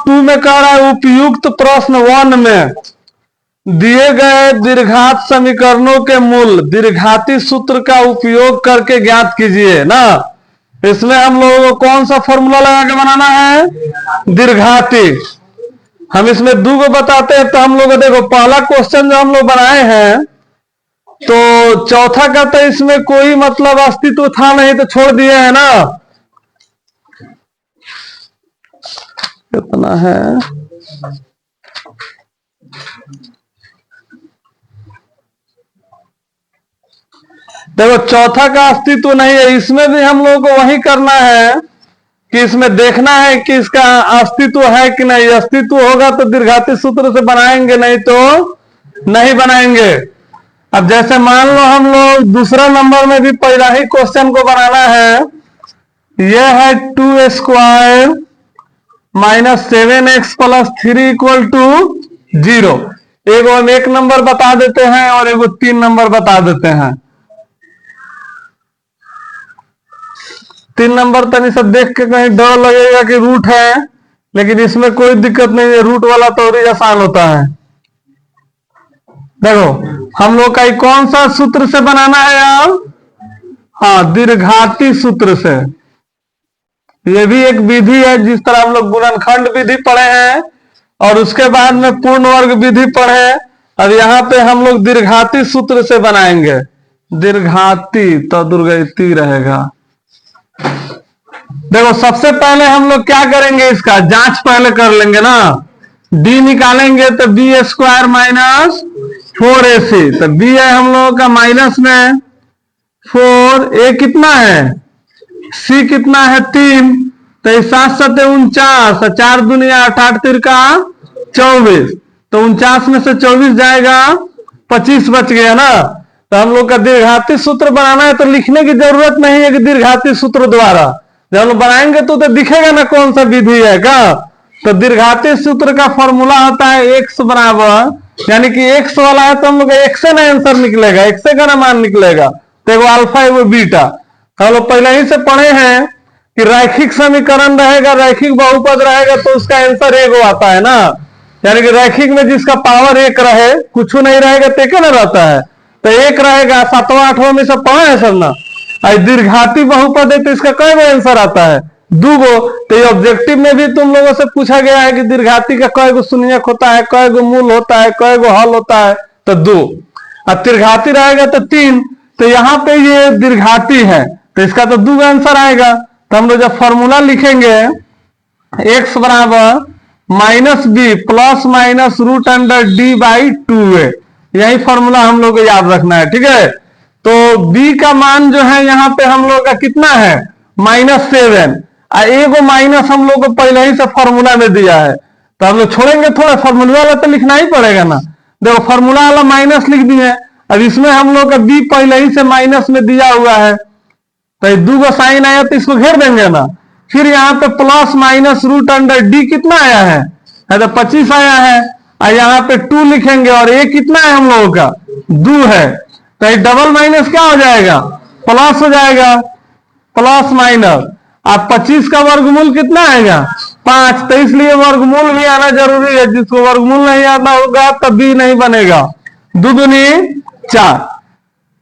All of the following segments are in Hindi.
2 में कह रहा है उपयुक्त प्रश्न 1 में दिए गए दीर्घात समीकरणों के मूल दीर्घाती सूत्र का उपयोग करके ज्ञात कीजिए ना। इसमें हम लोगों को कौन सा फॉर्मूला लगा के बनाना है? दीर्घाती। हम इसमें 2 को बताते हैं। तो हम लोग देखो पहला क्वेश्चन जो हम लोग बनाए हैं तो चौथा का तो इसमें कोई मतलब अस्तित्व था नहीं तो छोड़ दिए है ना। कितना है? देखो चौथा का अस्तित्व नहीं है। इसमें भी हम लोगों को वही करना है कि इसमें देखना है कि इसका अस्तित्व है कि नहीं। अस्तित्व होगा तो दीर्घाती सूत्र से बनाएंगे, नहीं तो नहीं बनाएंगे। अब जैसे मान लो हम लोग दूसरा नंबर में भी पहला ही क्वेश्चन को बनाना है। यह है 2 square minus 7x plus 3 equal to 0। एगो हम 1 नंबर बता देते हैं और एगो 3 नंबर बता देते हैं। 3 नंबर तनी सब देख के कहीं डर लगेगा कि रूट है, लेकिन इसमें कोई दिक्कत नहीं है। रूट वाला तो और आसान होता है। देखो हम लोग का कौन सा सूत्र से बनाना है यार? हाँ, दीर्घाती सूत्र से। ये भी एक विधि है। जिस तरह हम लोग गुणनखंड विधि पढ़े हैं और उसके बाद में पूर्ण वर्ग विधि पढ़े, अब यहाँ पे हम लोग दीर्घाती सूत्र से बनाएंगे। दीर्घाती तो दुर्गति रहेगा। देखो सबसे पहले हम लोग क्या करेंगे, इसका जांच पहले कर लेंगे ना। d निकालेंगे तो बी स्क्वायर माइनस 4ac। तो b है हम लोगों का माइनस में 4, a कितना है, c कितना है 3। तो 7 7 49, 4 दुनिया 8 8 तिरका 24। तो 49 में से 24 जाएगा, 25 बच गया ना। तो हम लोग का दीर्घाती सूत्र बनाना है तो लिखने की जरूरत नहीं है कि दीर्घाती सूत्र द्वारा। जब हम लोग बनाएंगे तो दिखेगा ना कौन सा विधि है का। तो दीर्घाती सूत्र का फॉर्मूला होता है x बराबर, यानी कि x वाला है तो हम लोग x से ना आंसर निकलेगा, x से का ना मान निकलेगा। तो एगो अल्फा एगो बीटा। हम लोग पहले ही से पढ़े हैं कि रैखिक समीकरण रहेगा, रैखिक बहुपद रहेगा तो उसका आंसर एगो आता है ना। यानी कि रैखिक में जिसका पावर 1 रहे, कुछ नहीं रहेगा तो एक ना रहता है। तो 1 रहेगा। 7वां 8वां में सब पढ़ा है सब ना। दीर्घाती बहुपद है तो इसका कई गो आंसर आता है, 2 गो। तो ये ऑब्जेक्टिव में भी तुम लोगों से पूछा गया है कि दीर्घाती का कई गो शून्यक होता है, कई गो मूल होता है, कई गो हल होता है। तो 2। और दीर्घाती रहेगा तो 3। तो यहाँ पे ये दीर्घाती है तो इसका तो 2 आंसर आएगा। तो हम लोग जब फॉर्मूला लिखेंगे x बराबर minus B plus minus root under D by 2a, यही फॉर्मूला हम लोग को याद रखना है। ठीक है। तो b का मान जो है यहाँ पे हम लोग का कितना है, -7। एगो माइनस हम लोग को पहले ही से फॉर्मूला में दिया है तो हम लोग छोड़ेंगे थोड़ा, फॉर्मूला वाला तो लिखना ही पड़ेगा ना। देखो फॉर्मूला वाला माइनस लिख दिए। अब इसमें हम लोग का b पहले ही से माइनस में दिया हुआ है तो 2 गो साइन आया तो इसको घेर देंगे ना। फिर यहाँ पे plus minus root under D कितना आया है तो 25 आया है। और यहाँ पे 2 लिखेंगे और a कितना है हम लोगों का 2 है। तो ये डबल माइनस क्या हो जाएगा, प्लस हो जाएगा, प्लस माइनस। अब 25 का वर्गमूल कितना आएगा 5। तो इसलिए वर्गमूल भी आना जरूरी है। जिसको वर्गमूल नहीं आना होगा तब भी नहीं बनेगा। 2 दूनी 4।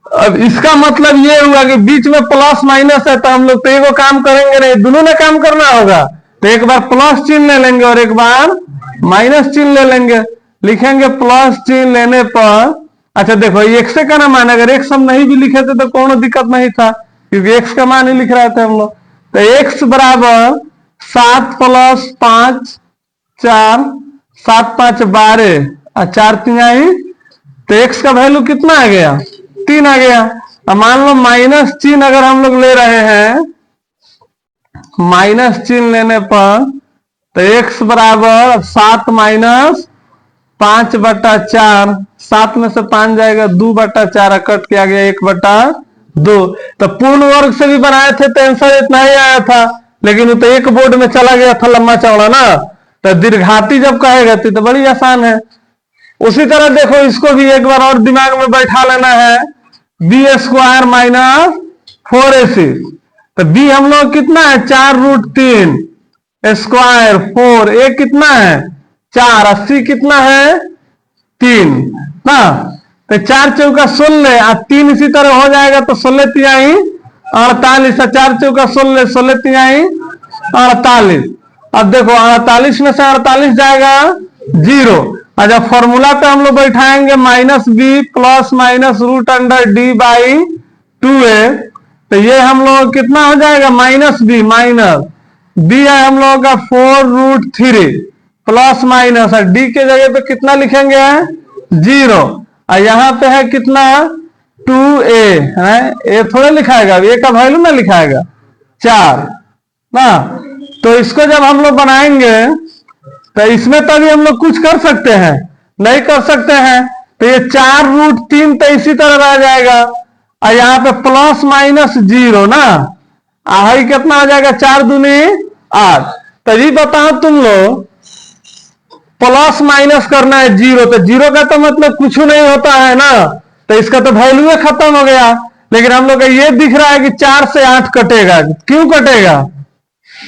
अब इसका मतलब ये हुआ कि बीच में प्लस माइनस है तो हम लोग तो एगो काम करेंगे नहीं, दोनों ने काम करना होगा। तो एक बार प्लस चिन्ह ले लेंगे और एक बार माइनस चिन्ह ले लेंगे। लिखेंगे प्लस चिन्ह लेने पर, अच्छा देखो x का ना मान, अगर x हम नहीं भी लिखे थे तो कोनो दिक्कत नहीं था क्योंकि x का मान ही लिख रहे थे हम लोग। तो x बराबर 7 प्लस 5 4, 7 5 12 और 4 3 तो x का वैल्यू कितना आ गया 3 आ गया। अब मान लो माइनस चिन्ह अगर हम लोग ले रहे हैं, माइनस चिन्ह लेने पर तो x बराबर 7 माइनस 5/4, 7 में से 5 जाएगा 2/4, कट के आ गया 1/2। तो पूर्ण वर्ग से भी बनाए थे तो आंसर इतना ही आया था, लेकिन वो तो एक बोर्ड में चला गया था लंबा चौड़ा ना। तो दीर्घाती जब कहेगा तो बड़ी आसान है। उसी तरह देखो इसको भी एक बार और दिमाग में बैठा लेना है, बी स्क्वायर माइनस 4ac। तो b हम लोग कितना है 4√3, स्क्वायर 4, ए कितना है 4, 80 कितना है 3 ना, तो 4 चौका 16 और 3 इसी तरह हो जाएगा तो 16 तिहाई 48, 4 चौका 16, 16 तिहाई 48। अब देखो 48 में से 48 जाएगा 0, और जब फॉर्मूला पे हम लोग बैठाएंगे -b plus minus root under d by 2a, तो ये हम लोग कितना हो जाएगा -b माइनस b है हम लोगों का 4√3 प्लस माइनस, और d के जगह पे कितना लिखेंगे 0, और यहां पे है कितना 2a है, ए थोड़ा लिखाएगा, a का वैल्यू ना लिखाएगा 4 ना। तो इसको जब हम लोग बनाएंगे तो इसमें तभी हम लोग कुछ कर सकते हैं, नहीं कर सकते हैं, तो ये 4√3 तो इसी तरह रह जाएगा, और यहाँ पे प्लस माइनस 0 ना, आई कितना हो जाएगा 4 दूनी 8। तो ये बताओ तुम लोग प्लस माइनस करना है 0, तो 0 का तो मतलब कुछ नहीं होता है ना, तो इसका तो वैल्यू खत्म हो गया। लेकिन हम लोग का ये दिख रहा है कि 4 से 8 कटेगा, क्यों कटेगा,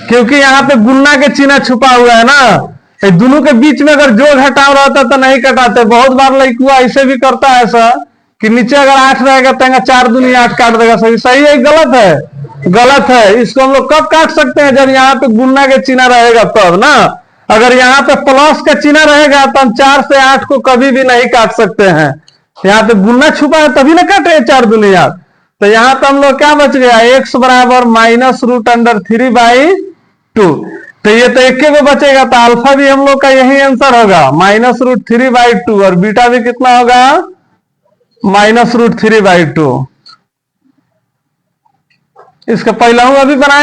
क्योंकि यहाँ पे गुणा के चिन्ह छुपा हुआ है ना, दोनों के बीच में अगर जोड़ घटाव रहता तो नहीं कटाते। बहुत बार लड़कुआ ऐसे भी करता है ऐसा कि नीचे अगर 8 रहेगा तो 4 दूनी 8 काट देगा, सही है गलत है, गलत है। इसको हम लोग कब काट सकते हैं, जब यहाँ पे गुणा के चिन्ह रहेगा तब ना। अगर यहाँ पे प्लस का चिन्ह रहेगा तो हम 4 से 8 को कभी भी नहीं काट सकते हैं, यहाँ पे गुणा छुपा है तभी ना काटे 4 दूनी 8। तो यहाँ पे हम लोग क्या बच गया, x बराबर -√3/2, तो ये तो एक को बचेगा, तो अल्फा भी हम लोग का यही आंसर होगा -√3/2, और बीटा भी कितना होगा -√3/2। इसका पहला हूं अभी बनाए